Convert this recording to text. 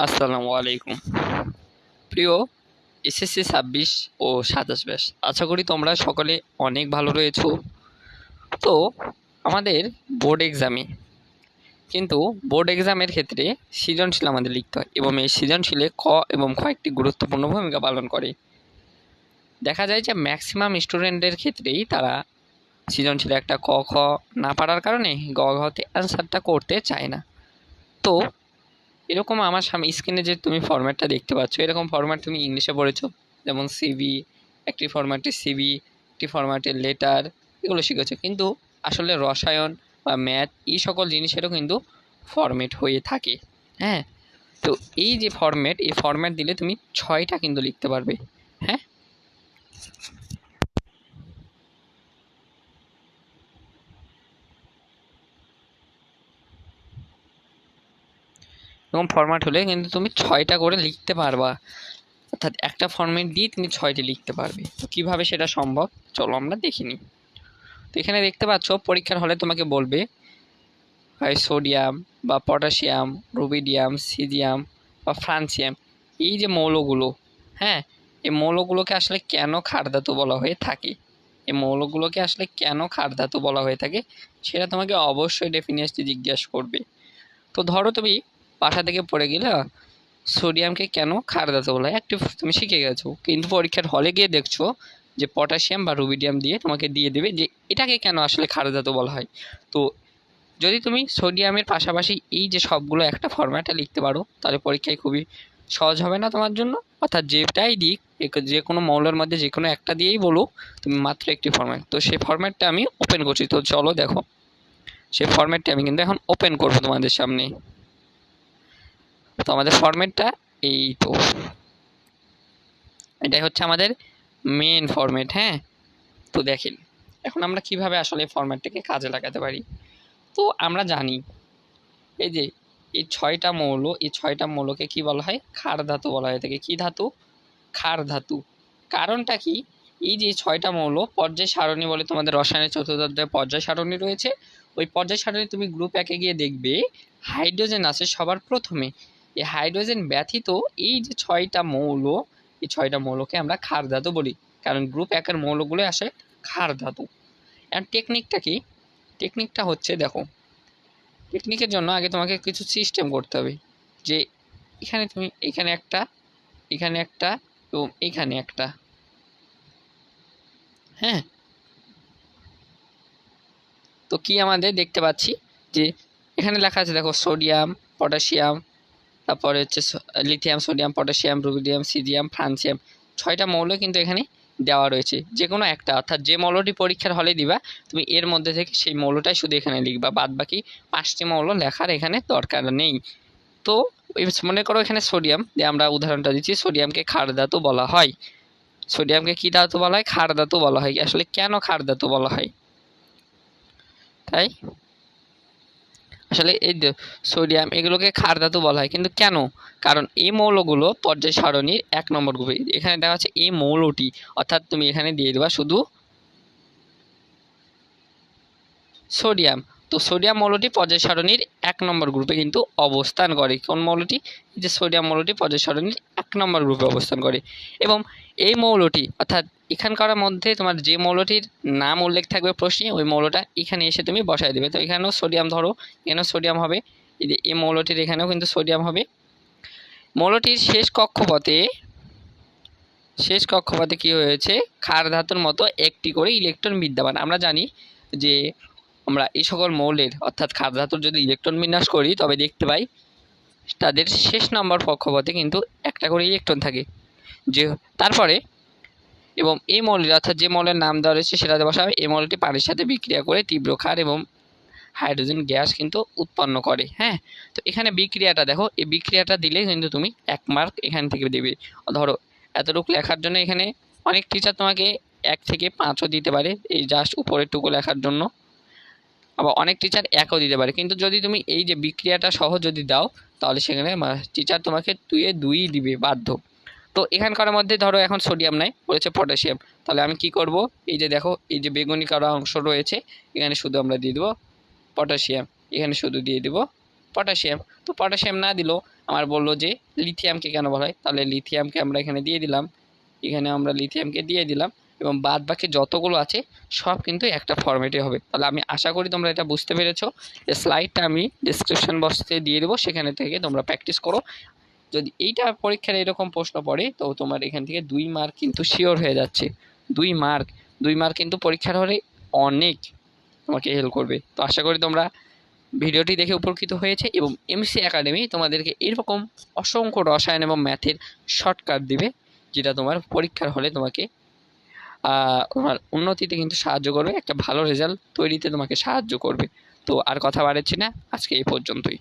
আসসালামু আলাইকুম। প্রিয় এসএসসি ২৬ ও ২৭ ব্যাচ, আশা করি তোমরা সকলে অনেক ভালো রয়েছো। তো আমাদের বোর্ড এক্সামের ক্ষেত্রে সৃজনশীল আমাদের লিখতে হয় এবং এই সৃজনশীলে ক এবং খ একটি গুরুত্বপূর্ণ ভূমিকা পালন করে। দেখা যায় যে ম্যাক্সিমাম স্টুডেন্টদের ক্ষেত্রেই তারা সৃজনশীলে একটা ক খ না পারার কারণে গ ঘতে অ্যান্সারটা করতে চায় না। তো এরকম আমার সামনে স্ক্রিনে যে তুমি ফরম্যাটটা দেখতে পাচ্ছ, এরকম ফরম্যাট তুমি ইংলিশে পড়েছো, যেমন সিভি, একটি ফরম্যাটে সিভি, একটি ফরম্যাটে লেটার, এগুলো শিখেছো। কিন্তু আসলে রসায়ন বা ম্যাথ এই সকল জিনিসেরও কিন্তু ফরম্যাট হয়ে থাকে। হ্যাঁ, তো এই যে ফরম্যাট, এই ফরম্যাট দিলে তুমি 6টা কিন্তু লিখতে পারবে। হ্যাঁ, এরকম ফরম্যাট হলে কিন্তু তুমি 6টা করে লিখতে পারবা, অর্থাৎ একটা ফরম্যাট দিয়ে তুমি 6টি লিখতে পারবে। তো কীভাবে সেটা সম্ভব, চলো আমরা দেখে নিই। তো এখানে দেখতে পাচ্ছ পরীক্ষার হলে তোমাকে বলবে হয় সোডিয়াম বা পটাশিয়াম, রুবিডিয়াম, সিজিয়াম বা ফ্রান্সিয়াম, এই যে মৌলগুলো, হ্যাঁ, এই মৌলগুলোকে আসলে কেন ক্ষার ধাতু বলা হয়ে থাকে, এই মৌলগুলোকে আসলে কেন ক্ষার ধাতু বলা হয়ে থাকে সেটা তোমাকে অবশ্যই ডেফিনেটলি জিজ্ঞাসা করবে। তো ধরো তুমি বাসা থেকে পড়ে গেলে সোডিয়ামকে কেন ক্ষার ধাতু বলা হয় একটু তুমি শিখে গেছো, কিন্তু পরীক্ষার হলে গিয়ে দেখছো যে পটাশিয়াম বা রুবিডিয়াম দিয়ে তোমাকে দিয়ে দেবে যে এটাকে কেন আসলে ক্ষার ধাতু বলা হয়। তো যদি তুমি সোডিয়ামের পাশাপাশি এই যে সবগুলো একটা ফরম্যাটে লিখতে পারো তাহলে পরীক্ষায় খুবই সহজ হবে না তোমার জন্য। অর্থাৎ যেটাই দিক, যে কোনো মৌলের মধ্যে যে কোনো একটা দিয়েই বলো তুমি মাত্র একটি ফরম্যাট, তো সেই ফরম্যাটটা আমি ওপেন করছি। তো চলো দেখো, সেই ফরম্যাটটা আমি কিন্তু এখন ওপেন করবো তোমাদের সামনে। তো আমাদের ফরম্যাটটা এই, তো এটাই হচ্ছে আমাদের মেন ফরম্যাট। হ্যাঁ, তো দেখেন এখন আমরা কিভাবে আসলে ফরম্যাটটাকে কাজে লাগাতে পারি। তো আমরা জানি এই যে এই 6টা মৌল, এই 6টা মৌলকে কি বলা হয়, ক্ষার ধাতু বলা হয়ে থাকে। কি ধাতু? ক্ষার ধাতু। কারণটা কি, এই যে 6টা মৌল পর্যায় সারণী বলে, তোমাদের রসায়নের চতুর্থ অধ্যায়ে পর্যায় সারণী রয়েছে। ওই পর্যায় সারণী তুমি গ্রুপ 1-এ গিয়ে দেখবে হাইড্রোজেন আছে সবার প্রথমে। এই হাইড্রোজেন ব্যতীত এই যে 6টা মৌল, এই 6টা মৌলকে আমরা ক্ষার ধাতু বলি, কারণ গ্রুপ 1-এর মৌলগুলো আসে ক্ষার ধাতু। আর টেকনিকটা কি, টেকনিকটা হচ্ছে দেখো, টেকনিকের জন্য আগে তোমাকে কিছু সিস্টেম করতে হবে। যে এখানে তুমি এখানে একটা, এখানে একটা এবং এখানে একটা, হ্যাঁ, তো কি আমাদের দেখতে পাচ্ছি যে এখানে লেখা আছে দেখো সোডিয়াম, পটাশিয়াম, তারপরে হচ্ছে lithium, sodium, potassium, rubidium, caesium, francium, 6টা মৌল কিন্তু এখানে দেওয়া রয়েছে। যে কোনো একটা, অর্থাৎ যে মৌলটি পরীক্ষার হলে দিবা তুমি এর মধ্যে থেকে সেই মৌলটাই শুধু এখানে লিখবা, বাদ বাকি 5টি মৌল লেখার এখানে দরকার নেই। তো মনে করো এখানে সোডিয়াম দিয়ে আমরা উদাহরণটা দিচ্ছি, সোডিয়ামকে ক্ষার ধাতু বলা হয়। সোডিয়ামকে কি ধাতু বলা হয়? ক্ষার ধাতু বলা হয়। আসলে কেন ক্ষার ধাতু বলা হয়, তাই আসলে এই সোডিয়াম এগুলোকে ক্ষার ধাতু বলা হয়, কিন্তু কেন? কারণ এই মৌলগুলো পর্যায় সারণীর 1 নম্বর গ্রুপে। এখানে দেখা যাচ্ছে এই মৌলটি, অর্থাৎ তুমি এখানে দিয়ে দেবা শুধু সোডিয়াম। তো সোডিয়াম মৌলটি পর্যায় সারণীর 1 নম্বর গ্রুপে কিন্তু অবস্থান করে। কোন মৌলটি? যে সোডিয়াম মৌলটি পর্যায় সারণীর 1 নম্বর গ্রুপে অবস্থান করে। এবং এই মৌলটি, অর্থাৎ এখানকার মধ্যে তোমার যে মৌলটির নাম উল্লেখ থাকবে প্রশ্নে, ওই মৌলটা এখানে এসে তুমি বসায় দেবে। তো এখানেও সোডিয়াম, ধরো এখানেও সোডিয়াম হবে, এই মৌলটির এখানেও কিন্তু সোডিয়াম হবে। মৌলটির শেষ কক্ষপথে কি হয়েছে, ক্ষার ধাতুর মতো একটি করে ইলেকট্রন বিদ্যমান। আমরা জানি যে আমরা এই সকল মৌলের, অর্থাৎ ক্ষার ধাতুর যদি ইলেকট্রন বিন্যাস করি তবে দেখতে পাই তাদের শেষ নম্বর কক্ষপথে কিন্তু একটা করে ইলেকট্রন থাকে। যে তারপরে এবং এই মৌলের, অর্থাৎ যে মৌলের নাম দেওয়া রয়েছে সেটাতে বসাবে। এই মৌলটি পানির সাথে বিক্রিয়া করে তীব্র ক্ষার এবং হাইড্রোজেন গ্যাস কিন্তু উৎপন্ন করে। হ্যাঁ, তো এখানে বিক্রিয়াটা দেখো, এই বিক্রিয়াটা দিলে কিন্তু তুমি 1 মার্ক এখান থেকে দেবে। ধরো এতটুকু লেখার জন্য এখানে অনেক টিচার তোমাকে 1 থেকে 5ও দিতে পারে, এই জাস্ট উপরের টুকু লেখার জন্য। আবার অনেক টিচার 1ও দিতে পারে, কিন্তু যদি তুমি এই যে বিক্রিয়াটা সহ যদি দাও তাহলে সেখানে টিচার তোমাকে 2 দিবে বাধ্য। তো এখানকার মধ্যে ধরো এখন সোডিয়াম নাই, বলেছে পটাশিয়াম, তাহলে আমি কি করব, এই যে দেখো এই যে বেগুনি কালো অংশ রয়েছে এখানে শুধু আমরা দিয়ে দেবো পটাশিয়াম, এখানে শুধু দিয়ে দেবো পটাশিয়াম, তো পটাশিয়াম না দিলেও আমার বললো যে লিথিয়ামকে কেন বলা হয়, তাহলে লিথিয়ামকে আমরা এখানে দিয়ে দিলাম, এখানে আমরা লিথিয়ামকে দিয়ে দিলাম এবং বাদ বাকি যতগুলো আছে সব কিন্তু একটা ফরম্যাটে হবে। তাহলে আমি আশা করি তোমরা এটা বুঝতে পেরেছো। এই স্লাইডটা আমি ডিসক্রিপশন বক্সে দিয়ে দেবো, সেখানে থেকে তোমরা প্র্যাকটিস করো। যদি এইটা পরীক্ষার এরকম প্রশ্ন পড়ে তো তোমার এখান থেকে 2 মার্ক কিন্তু শিওর হয়ে যাচ্ছে। 2 মার্ক কিন্তু পরীক্ষার হলে অনেক তোমাকে হেল্প করবে। তো আশা করি তোমরা ভিডিওটি দেখে উপকৃত হয়েছে এবং এমসি একাডেমি তোমাদেরকে এরকম অসংখ্য রসায়ন এবং ম্যাথের শর্টকাট দিবে, যেটা তোমার পরীক্ষার হলে তোমাকে তোমার উন্নতিতে কিন্তু সাহায্য করবে, একটা ভালো রেজাল্ট তৈরিতে তোমাকে সাহায্য করবে। তো আর কথা বাড়াচ্ছি না, আজকে এই পর্যন্তই।